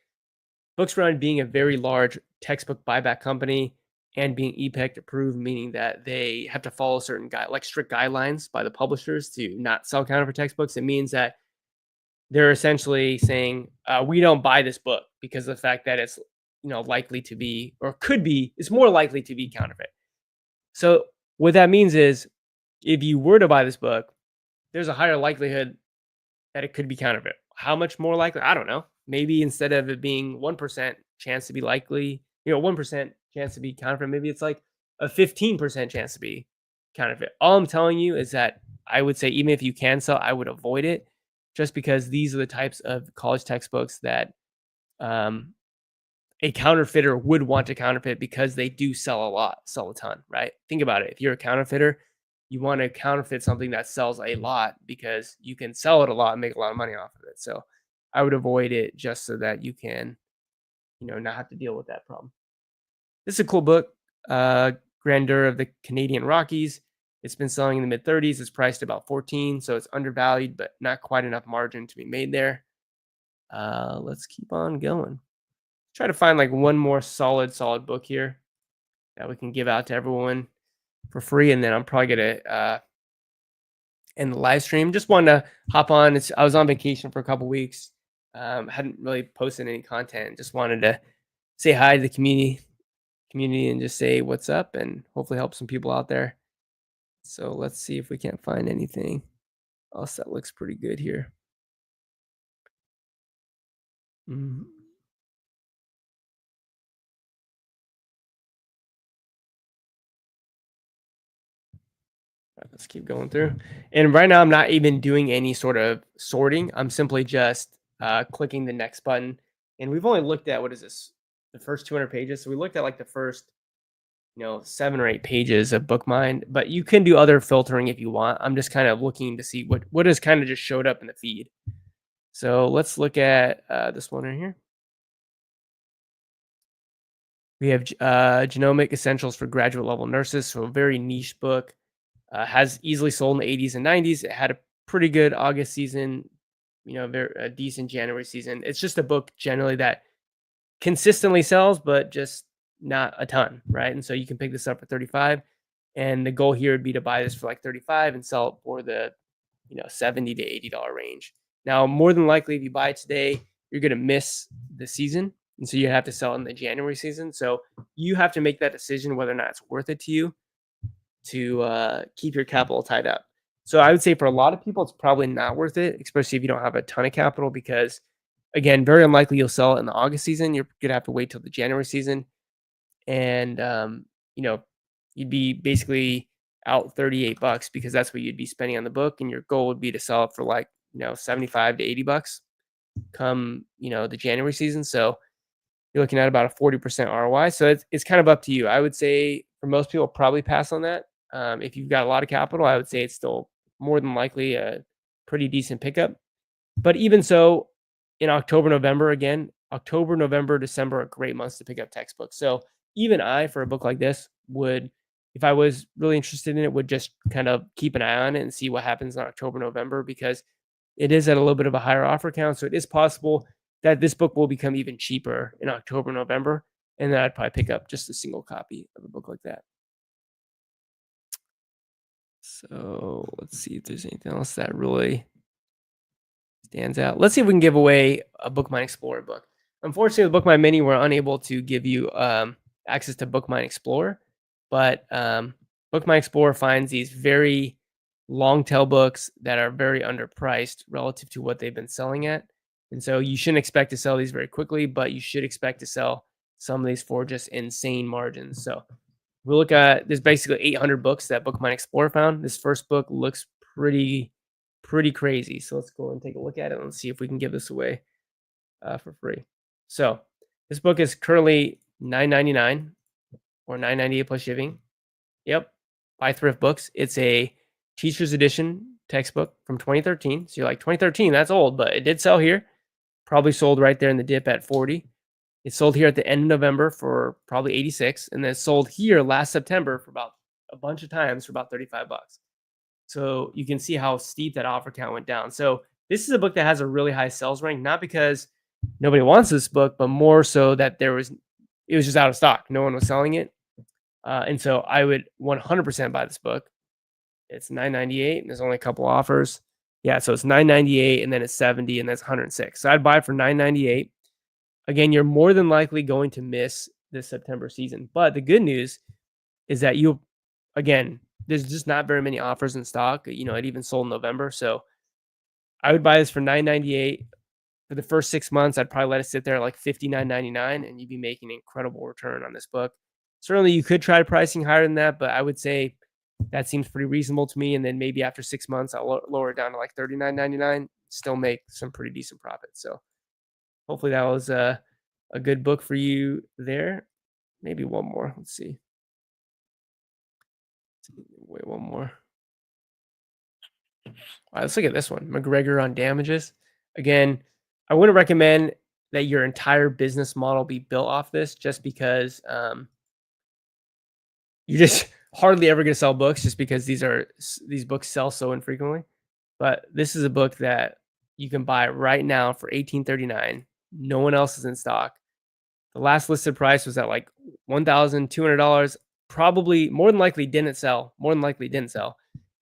Books Run, being a very large textbook buyback company and being EPEC approved, meaning that they have to follow certain strict guidelines by the publishers to not sell counterfeit textbooks. It means that they're essentially saying we don't buy this book because of the fact that it's likely to be, or could be, it's more likely to be counterfeit. So what that means is if you were to buy this book, there's a higher likelihood that it could be counterfeit. How much more likely? I don't know. Maybe instead of it being 1% chance to be likely, 1% chance to be counterfeit, maybe it's like a 15% chance to be counterfeit. All I'm telling you is that I would say, even if you can sell, I would avoid it, just because these are the types of college textbooks that a counterfeiter would want to counterfeit, because they do sell a ton, right? Think about it. If you're a counterfeiter, you want to counterfeit something that sells a lot because you can sell it a lot and make a lot of money off of it. So I would avoid it just so that you can, not have to deal with that problem. This is a cool book, Grandeur of the Canadian Rockies. It's been selling in the mid 30s. It's priced about 14, so it's undervalued, but not quite enough margin to be made there. Let's keep on going. Try to find like one more solid book here that we can give out to everyone for free, and then I'm probably gonna end the live stream. Just wanted to hop on. I was on vacation for a couple weeks. Hadn't really posted any content. Just wanted to say hi to the community and just say what's up, and hopefully help some people out there. So let's see if we can't find anything else that looks pretty good here. Let's keep going through. And right now I'm not even doing any sort of sorting. I'm simply just clicking the next button. And we've only looked at, what is this? The first 200 pages. So we looked at like the first, 7 or 8 pages of BookMine, but you can do other filtering if you want. I'm just kind of looking to see what has kind of just showed up in the feed. So let's look at this one right here. We have Genomic Essentials for Graduate Level Nurses. So a very niche book. Has easily sold in the 80s and 90s. It had a pretty good August season. a decent January season. It's just a book generally that consistently sells, but just not a ton, right? And so you can pick this up for 35, and the goal here would be to buy this for like 35 and sell it for the 70 to $80 range. Now, more than likely, if you buy it today, you're going to miss the season. And so you have to sell in the January season. So you have to make that decision whether or not it's worth it to you to keep your capital tied up. So I would say for a lot of people, it's probably not worth it, especially if you don't have a ton of capital, because again, very unlikely you'll sell it in the August season. You're going to have to wait till the January season. And, you know, you'd be basically out 38 bucks because that's what you'd be spending on the book. And your goal would be to sell it for like, 75 to 80 bucks come, the January season. So you're looking at about a 40% ROI. So it's kind of up to you. I would say for most people, probably pass on that. If you've got a lot of capital, I would say it's still more than likely a pretty decent pickup. But even so, in October, November, again, October, November, December are great months to pick up textbooks. So even I, for a book like this, would, if I was really interested in it, would just kind of keep an eye on it and see what happens in October, November, because it is at a little bit of a higher offer count. So it is possible that this book will become even cheaper in October, November. And then I'd probably pick up just a single copy of a book like that. So let's see if there's anything else that really stands out. Let's see if we can give away a BookMine Explorer book. Unfortunately, with BookMine Mini, we're unable to give you access to BookMine Explorer, but BookMine Explorer finds these very long tail books that are very underpriced relative to what they've been selling at. And so you shouldn't expect to sell these very quickly, but you should expect to sell some of these for just insane margins. So we look at, there's basically 800 books that BookMine Explorer found. This first book looks pretty crazy. So let's go and take a look at it and see if we can give this away for free. So this book is currently $9.99 or $9.98 plus shipping. Yep, by Thrift Books. It's a teacher's edition textbook from 2013. So you're like, 2013, that's old, but it did sell here. Probably sold right there in the dip at 40. It sold here at the end of November for probably 86, and then it sold here last September for about a bunch of times for about 35 bucks. So you can see how steep that offer count went down. So this is a book that has a really high sales rank, not because nobody wants this book, but more so that it was just out of stock. No one was selling it. And so I would 100% buy this book. It's $9.98 and there's only a couple offers. Yeah, so it's $9.98 and then it's 70 and that's 106. So I'd buy it for $9.98. Again, you're more than likely going to miss this September season. But the good news is that there's just not very many offers in stock. It even sold in November. So I would buy this for $9.98. For the first 6 months, I'd probably let it sit there at like $59.99 and you'd be making an incredible return on this book. Certainly you could try pricing higher than that, but I would say that seems pretty reasonable to me. And then maybe after 6 months, I'll lower it down to like $39.99, still make some pretty decent profit. So hopefully that was a good book for you there. Maybe one more. Let's see. Wait, one more. All right, let's look at this one. McGregor on damages. Again, I wouldn't recommend that your entire business model be built off this, just because you're just hardly ever going to sell books, just because these books sell so infrequently. But this is a book that you can buy right now for $18.39. No one else is in stock. The last listed price was at like $1,200. Probably more than likely didn't sell.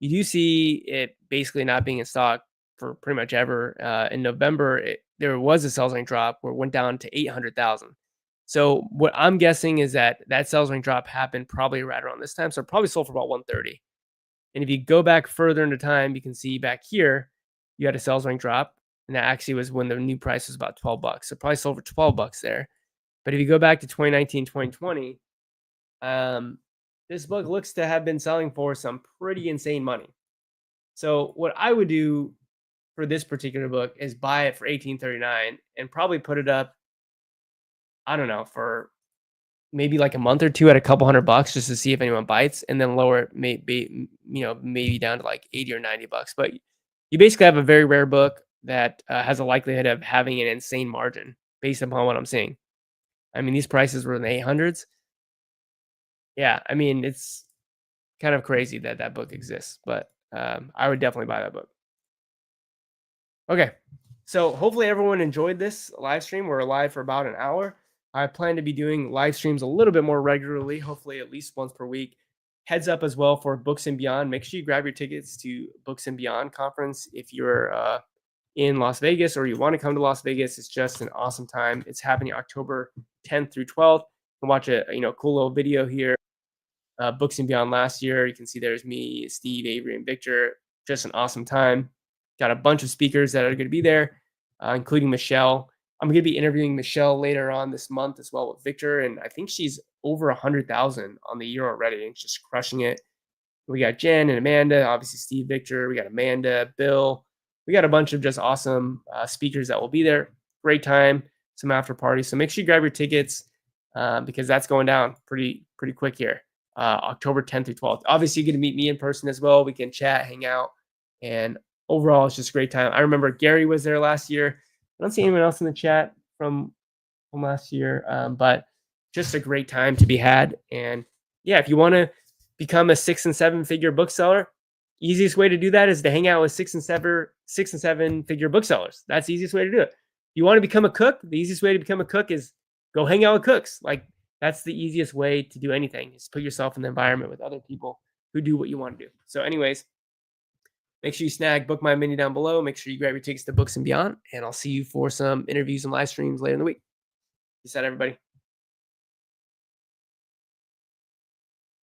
You do see it basically not being in stock for pretty much ever. In November, there was a sales rank drop where it went down to 800,000. So what I'm guessing is that sales rank drop happened probably right around this time. So it probably sold for about 130. And if you go back further into time, you can see back here, you had a sales rank drop. And that actually was when the new price was about 12 bucks. So probably sold for 12 bucks there. But if you go back to 2019, 2020, this book looks to have been selling for some pretty insane money. So what I would do for this particular book is buy it for $18.39 and probably put it up, I don't know, for maybe like a month or two at a couple $100 just to see if anyone bites, and then lower it maybe down to like 80 or 90 bucks. But you basically have a very rare book that has a likelihood of having an insane margin based upon what I'm seeing. I mean, these prices were in the 800s. Yeah, I mean, it's kind of crazy that that book exists, but I would definitely buy that book. Okay, So hopefully everyone enjoyed this live stream. We're live for about an hour. I plan to be doing live streams a little bit more regularly, hopefully at least once per week. Heads up as well for Books and Beyond. Make sure you grab your tickets to Books and Beyond conference if you're in Las Vegas or you want to come to Las Vegas. It's just an awesome time. It's happening October 10th through 12th. You can watch a cool little video here. Books and Beyond last year. You can see there's me, Steve, Avery, and Victor. Just an awesome time. Got a bunch of speakers that are going to be there, including Michelle. I'm going to be interviewing Michelle later on this month as well with Victor, and I think she's over 100,000 on the year already, and just crushing it. We got Jen and Amanda, obviously Steve, Victor. We got Amanda, Bill. We got a bunch of just awesome speakers that will be there. Great time, some after parties. So make sure you grab your tickets because that's going down pretty quick here. October 10th through 12th. Obviously, you're going to meet me in person as well. We can chat, hang out, and overall, it's just a great time. I remember Gary was there last year. I don't see anyone else in the chat from last year, but just a great time to be had. And yeah, if you want to become a 6 and 7 figure bookseller, easiest way to do that is to hang out with 6 and 7 figure booksellers. That's the easiest way to do it. If you want to become a cook, the easiest way to become a cook is go hang out with cooks. Like, that's the easiest way to do anything, is put yourself in the environment with other people who do what you want to do. So anyways, make sure you snag BookMine Mini down below. Make sure you grab your tickets to Books and Beyond, and I'll see you for some interviews and live streams later in the week. Peace out, everybody.